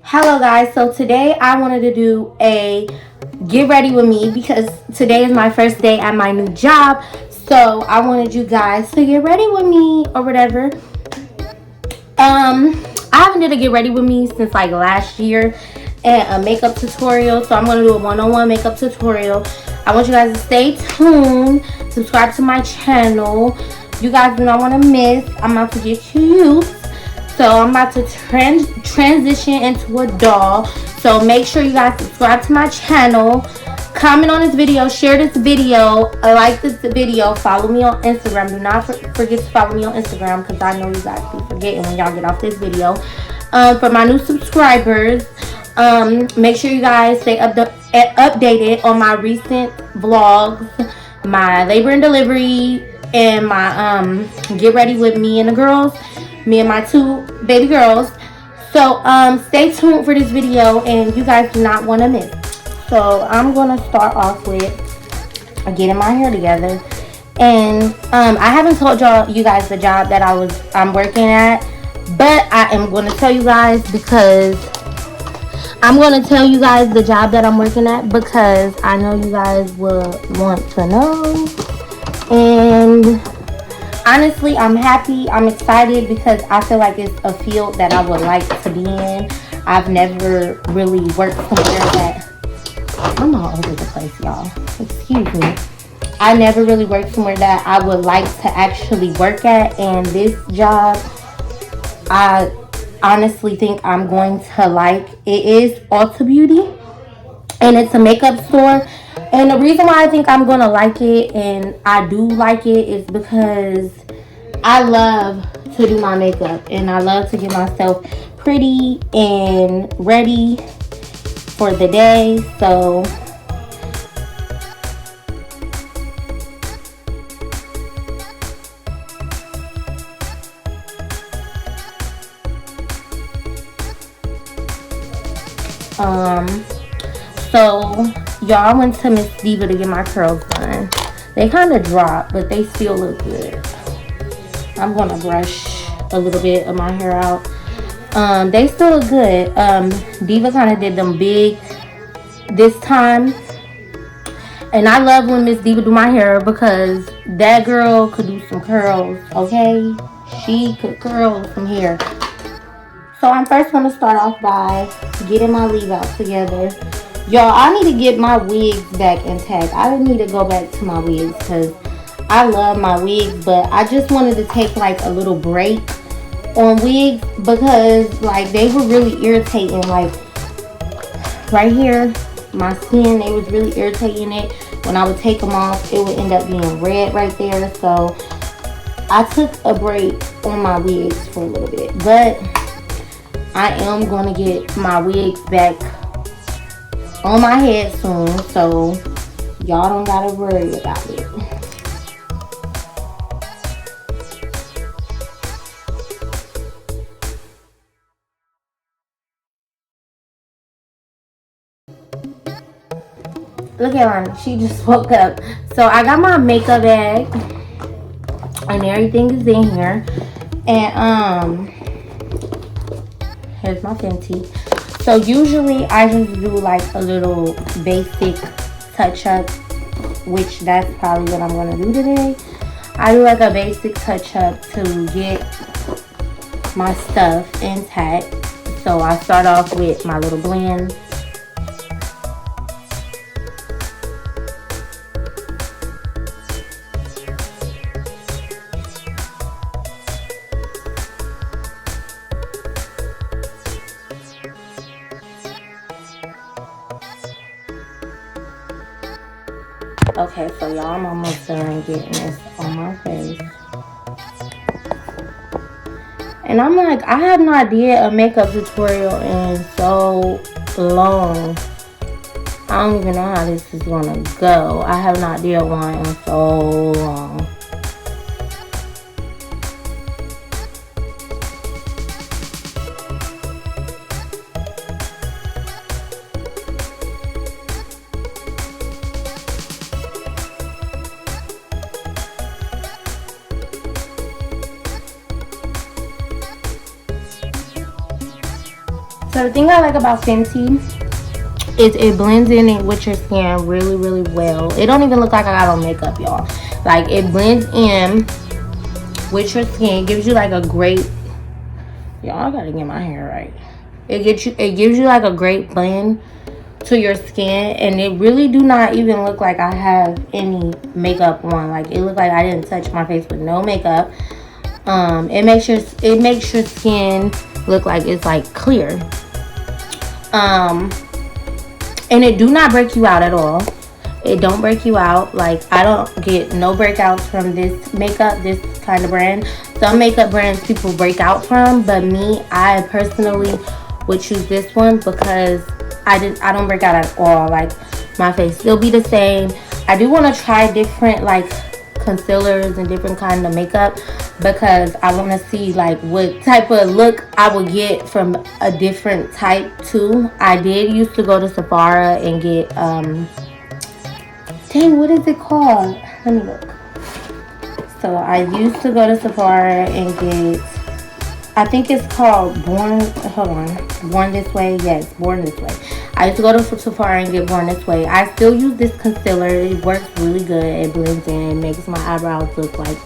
Hello guys, so today I wanted to do a get ready with me because today is my first day at my new job. So I wanted you guys to get ready with me or whatever. I haven't did a get ready with me since like last year and a makeup tutorial. So I'm gonna do a one-on-one makeup tutorial. I want you guys to stay tuned, subscribe to my channel. You guys do not want to miss. I'm about to get cute. So I'm about to transition into a doll. So make sure you guys subscribe to my channel, comment on this video, share this video, like this video, follow me on Instagram. Do not forget to follow me on Instagram because I know you guys be forgetting when y'all get off this video. For my new subscribers, make sure you guys stay updated on my recent vlogs, my labor and delivery, and my get ready with me and the girls. Me and my 2 baby girls. So stay tuned for this video and you guys do not want to miss. So I'm gonna start off with getting my hair together. And I haven't told you guys the job that I'm working at, but I am gonna tell you guys because I'm gonna tell you guys the job that I'm working at because I know you guys will want to know. And honestly, I'm happy, I'm excited because I feel like it's a field that I would like to be in. I've never really worked somewhere that, I'm all over the place, y'all. Excuse me. I never really worked somewhere that I would like to actually work at, and this job, I honestly think I'm going to like. It is Ulta Beauty, and it's a makeup store. And the reason why I think I'm gonna like it, and I do like it, is because I love to do my makeup and I love to get myself pretty and ready for the day. So y'all, went to Miss Diva to get my curls done. They kind of dropped, but they still look good. I'm gonna brush a little bit of my hair out. They still look good. Diva kind of did them big this time, and I love when Miss Diva do my hair because that girl could do some curls. Okay, she could curl some hair. So I'm first gonna start off by getting my leave out together. Y'all, I need to get my wigs back intact. I need to go back to my wigs because I love my wigs, but I just wanted to take like a little break on wigs because like they were really irritating. Like right here, my skin, they was really irritating it. When I would take them off, it would end up being red right there. So I took a break on my wigs for a little bit, but I am going to get my wigs back on my head soon, so y'all don't gotta worry about it. Look at Lana, she just woke up. So I got my makeup bag and everything is in here, and here's my Fenty. So usually I just do like a little basic touch up, which that's probably what I'm gonna do today. I do like a basic touch up to get my stuff intact. So I start off with my little blend. Okay, so y'all, I'm almost done getting this on my face. And I'm like, I have not did a makeup tutorial in so long. I don't even know how this is gonna go. I have not did one in so long. So the thing I like about Fenty is it blends in it with your skin really, really well. It don't even look like I got on makeup, y'all. Like, it blends in with your skin. It gives you like a great, y'all, I gotta get my hair right. It gives you like a great blend to your skin, and it really do not even look like I have any makeup on. Like, it look like I didn't touch my face with no makeup. It makes your skin look like it's like clear. And it do not break you out at all. It don't break you out. Like, I don't get no breakouts from this makeup, this kind of brand. Some makeup brands people break out from, but me, I personally would choose this one because I don't break out at all. Like, my face still be the same. I do want to try different like concealers and different kind of makeup because I want to see like what type of look I would get from a different type too. I did used to go to Sephora and get dang, what is it called? Let me look. So I used to go to Sephora and get, I think it's called Born This Way. Yes, Born This Way. I used to go to Sephora and get Born This Way. I still use this concealer. It works really good. It blends in. It makes my eyebrows look like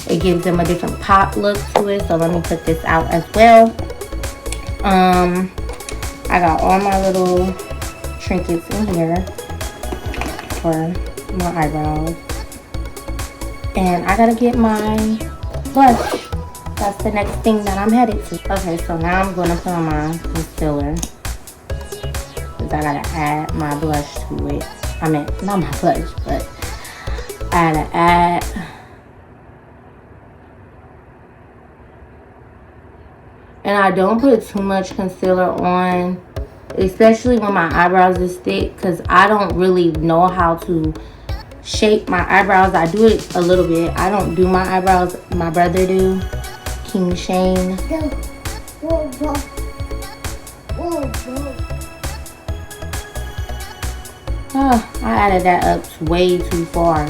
it gives them a different pop look to it. So let me put this out as well. I got all my little trinkets in here for my eyebrows. And I gotta get my blush. That's the next thing that I'm headed to. Okay, so now I'm gonna put on my concealer. I gotta add my blush to it. I mean, not my blush, but I gotta add and I don't put too much concealer on, especially when my eyebrows is thick, because I don't really know how to shape my eyebrows. I do it a little bit. I don't do my eyebrows. My brother do. King Shane. Oh, I added that up way too far.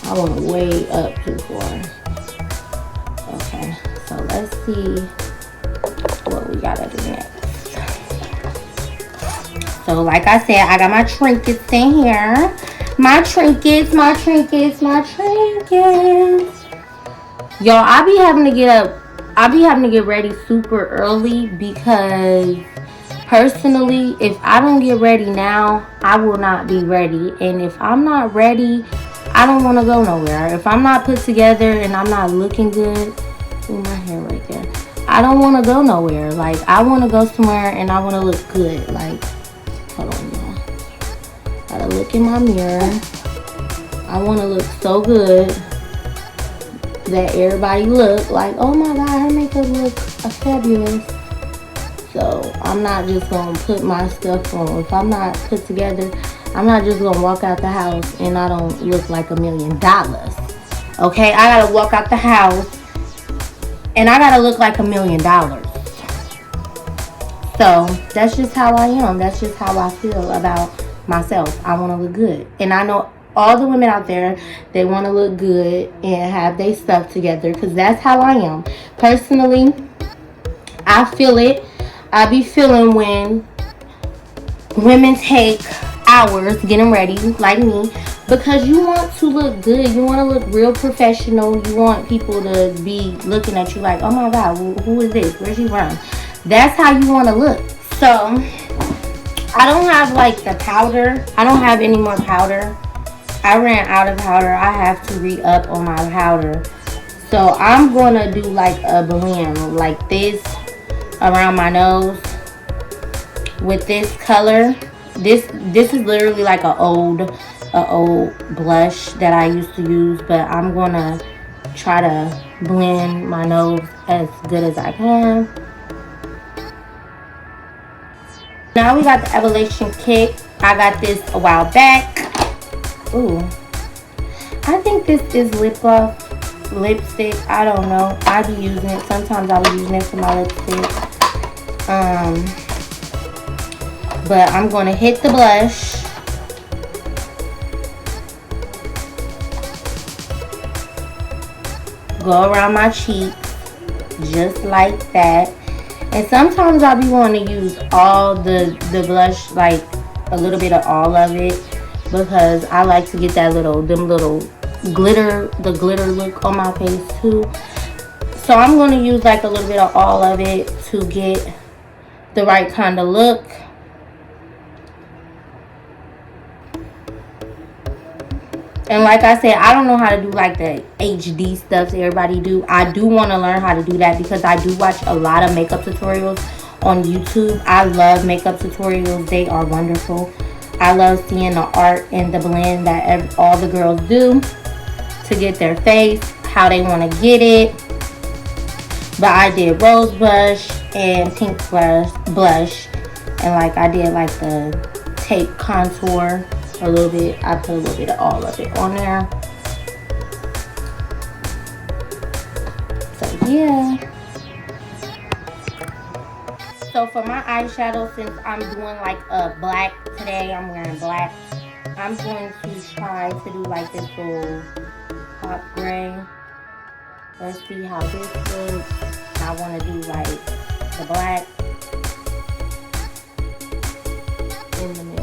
I went way up too far. Okay, so let's see what we gotta do next. So like I said, I got my trinkets in here. My trinkets. Y'all, I be having to get ready super early because personally, if I don't get ready now, I will not be ready. And if I'm not ready, I don't want to go nowhere. If I'm not put together and I'm not looking good, ooh, my hair right there. I don't want to go nowhere. Like, I want to go somewhere and I want to look good. Like, hold on, y'all. Gotta look in my mirror. I want to look so good that everybody look like, oh my God, her makeup look fabulous. So I'm not just gonna put my stuff on. If I'm not put together, I'm not just gonna walk out the house and I don't look like $1 million. Okay, I gotta walk out the house and I gotta look like $1 million. So that's just how I am. That's just how I feel about myself. I want to look good, and I know all the women out there, they want to look good and have their stuff together, because that's how I am personally. I feel it. I be feeling when women take hours getting ready like me, because you want to look good. You want to look real professional. You want people to be looking at you like, oh my God, who is this? Where's she from? That's how you want to look. So I don't have like the powder. I don't have any more powder. I ran out of powder. I have to re-up on my powder. So I'm going to do like a blend like this around my nose with this color. This is literally like an old blush that I used to use, but I'm going to try to blend my nose as good as I can. Now we got the Evolution Kick. I got this a while back. Ooh, I think this is lip gloss, lipstick. I don't know. I be using it. Sometimes I'll be using it for my lipstick. But I'm going to hit the blush. Go around my cheeks just like that. And sometimes I'll be wanting to use all the blush, like a little bit of all of it, because I like to get that little glitter, the glitter look on my face too. So I'm going to use like a little bit of all of it to get the right kind of look. And like I said, I don't know how to do like the HD stuff everybody do. I do want to learn how to do that because I do watch a lot of makeup tutorials on YouTube. I love makeup tutorials. They are wonderful. I love seeing the art and the blend that all the girls do to get their face, how they want to get it. But I did rose blush and pink blush. And like I did like the tape contour. A little bit. I put a little bit of all of it on there. So yeah. So for my eyeshadow, since I'm doing like a black today, I'm wearing black. I'm going to try to do like this little hot gray. Let's see how this looks. I want to do like the black in the middle.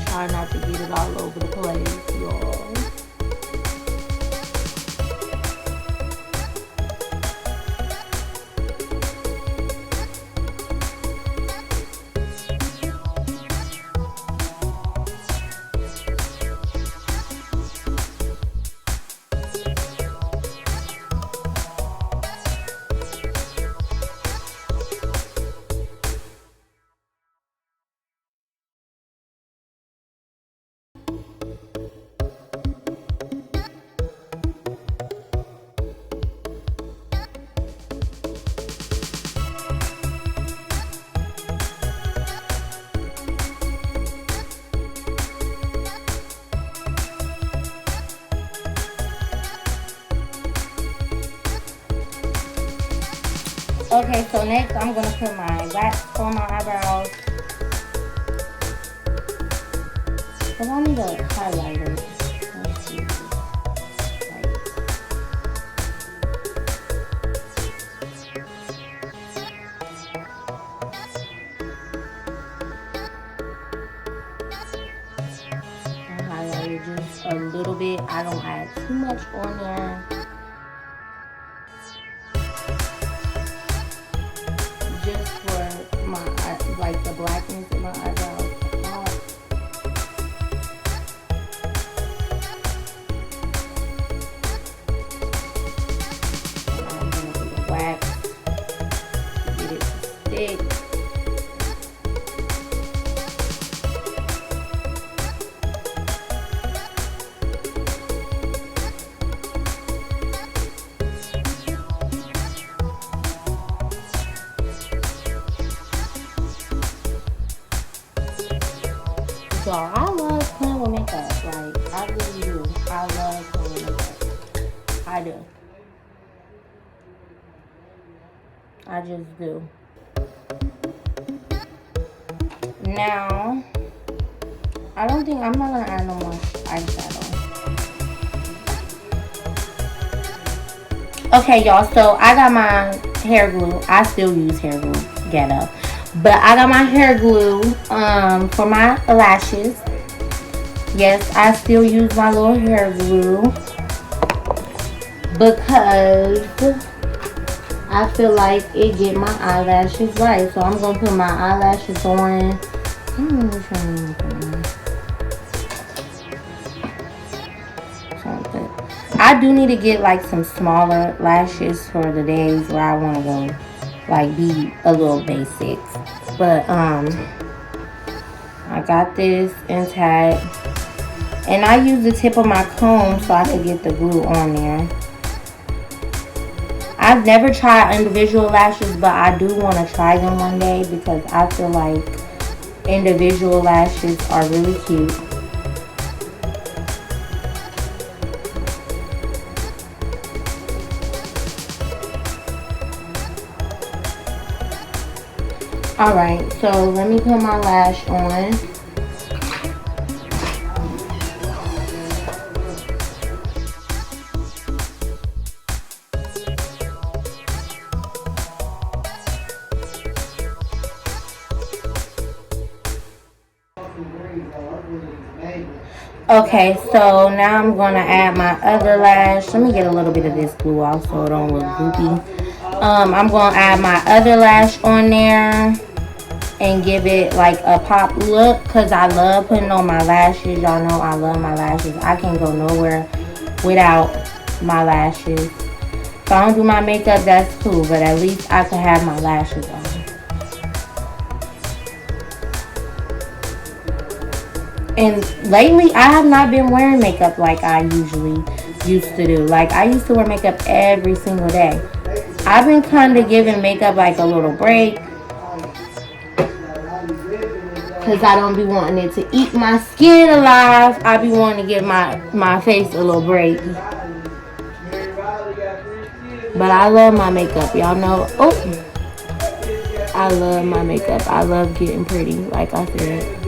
Try not to get it all over the place, y'all. Okay, so next I'm going to put my wax on my eyebrows. But I need a highlighter. Let's see. I highlighted just a little bit. I don't add too much on there. Just for my, like the blackness in my eyebrows. And I'm going to do the wax. Get it to stick. So I love playing with makeup. Like, I really do. I love playing with makeup. I do. I just do. Now, I'm not going to add no more eyeshadow. Okay, y'all. So, I got my hair glue. I still use hair glue. Ghetto. But I got my hair glue for my lashes. Yes, I still use my little hair glue because I feel like it get my eyelashes right. So I'm going to put my eyelashes on. I do need to get like some smaller lashes for the days where I want to go like be a little basic. But I got this intact, and I use the tip of my comb so I can get the glue on there. I've never tried individual lashes, but I do want to try them one day because I feel like individual lashes are really cute. Alright, so let me put my lash on. Okay, so now I'm going to add my other lash. Let me get a little bit of this glue off so it don't look goopy. I'm going to add my other lash on there and give it like a pop look because I love putting on my lashes. Y'all know I love my lashes. I can't go nowhere without my lashes. If I don't do my makeup, that's cool, but at least I can have my lashes on. And lately, I have not been wearing makeup like I usually used to do. Like, I used to wear makeup every single day. I've been kind of giving makeup like a little break. Because I don't be wanting it to eat my skin alive. I be wanting to give my face a little break. But I love my makeup. Y'all know. Oh, I love my makeup. I love getting pretty, like I said.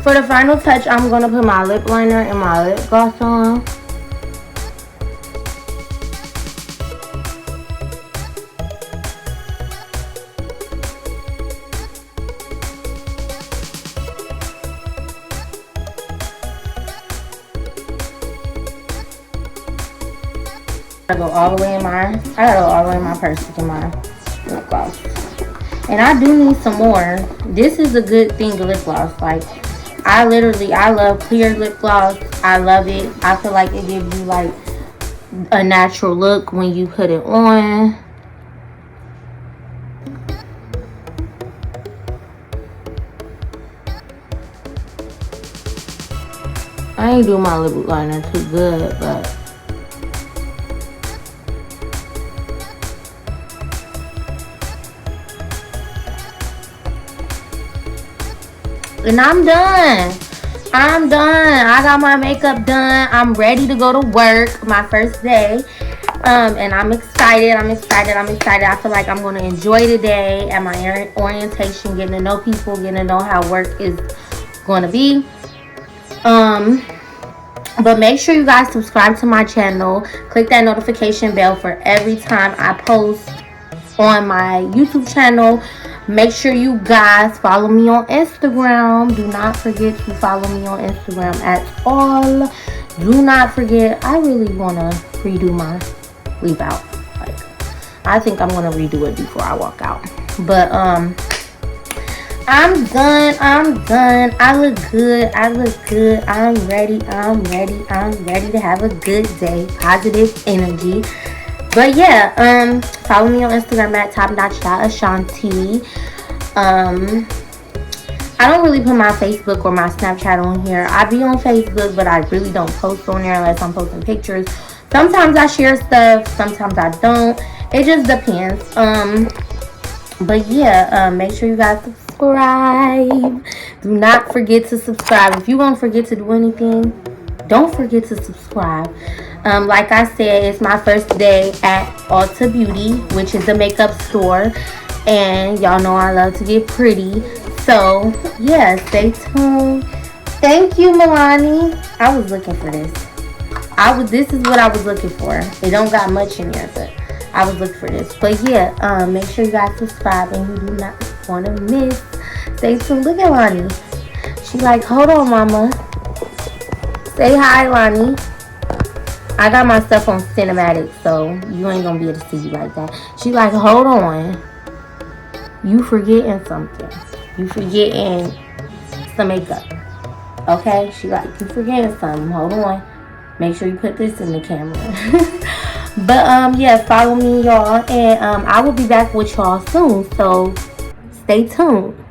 For the final touch, I'm going to put my lip liner and my lip gloss on. I go all the way in my, I gotta go all the way in my purse to get my lip gloss. And I do need some more. This is a good thing, lip gloss. Like, I love clear lip gloss. I love it. I feel like it gives you like a natural look when you put it on. I ain't do my lip liner too good, but and I'm done. I got my makeup done. I'm ready to go to work, my first day. And I'm excited. I feel like I'm going to enjoy the day at my orientation, getting to know people, getting to know how work is going to be. But make sure you guys subscribe to my channel. Click that notification bell for every time I post on my YouTube channel. Make sure you guys follow me on Instagram. Do not forget to follow me on Instagram at all. Do not forget, I really want to redo my leave out. Like, I think I'm going to redo it before I walk out. But I'm done. I look good. I'm ready to have a good day. Positive energy. But yeah, follow me on Instagram at topnotch.ashanti. I don't really put my Facebook or my Snapchat on here. I be on Facebook, but I really don't post on there unless I'm posting pictures. Sometimes I share stuff, sometimes I don't. It just depends. But yeah, make sure you guys subscribe. Do not forget to subscribe. If you won't forget to do anything, don't forget to subscribe. Like I said, it's my first day at Ulta Beauty, which is a makeup store, and y'all know I love to get pretty. So yeah, stay tuned. Thank you, Milani. I was looking for this. This is what I was looking for. It don't got much in there, but I was looking for this. But yeah, make sure you guys subscribe, and you do not want to miss. Stay tuned. Look at Lonnie. She like, hold on, mama. Say hi, Lonnie. I got my stuff on cinematic, so you ain't gonna be able to see you like that. She like, hold on. You forgetting something. You forgetting some makeup. Okay? She like, you forgetting something. Hold on. Make sure you put this in the camera. But yeah, follow me, y'all, and I will be back with y'all soon. So stay tuned.